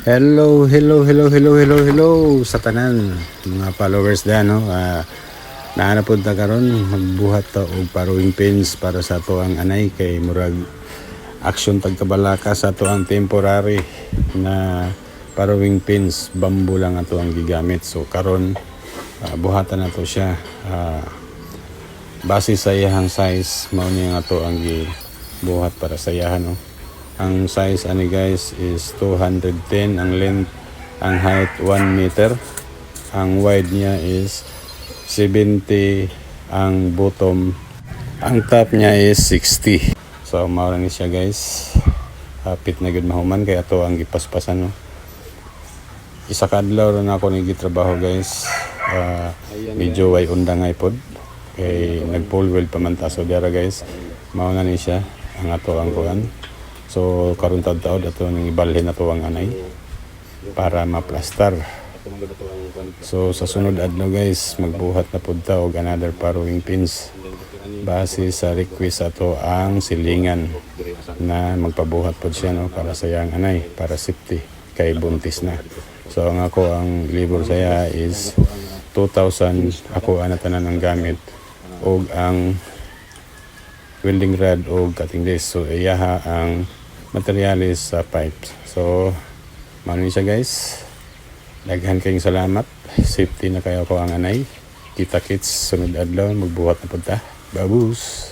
Hello sa tanan mga followers da no. Naanapod ta karon magbuhat ta og paruwing pins para sa ato ang anay kay murag action tagkabalaka sa ato ang temporary na paruwing pins, bamboo lang ato ang gigamit. So karon buhatan nato siya base sa iyang size mao ni nga ato ang gibuhat para sa iyahan no. Ang size ani guys is 210 ang length, ang height 1 meter, ang wide niya is 70, ang bottom, ang top niya is 60. So mao ni siya guys. Hapit na gud mahuman kay ato ang gipaspasan no. Isa ka adlaw na ako ni gitrabaho guys. Medyo way undangay pod kay nag-pull wheel pa man ta so dira guys. Mao na ni siya ang ato ang kuan. So karon taud-taud ato nang ibalhin ato ang anay para maplastar. So sa sunod adlaw guys magbuhat na pud ta og another paruwing pins base sa request ato ang silingan na magpabuhat pod siya no para sa iyang anay para safety kay buntis na. So ang ako ang libor saya is 2,000 ako ana tanan ang gamit og ang welding rod o cutting disc. So iyaha ang materialis sa pipe. So mano siya guys. Daghan kayong salamat. Safety na kayo ko ang anay. Kita kits sunod adlaw magbuhat na pud ta. Babus.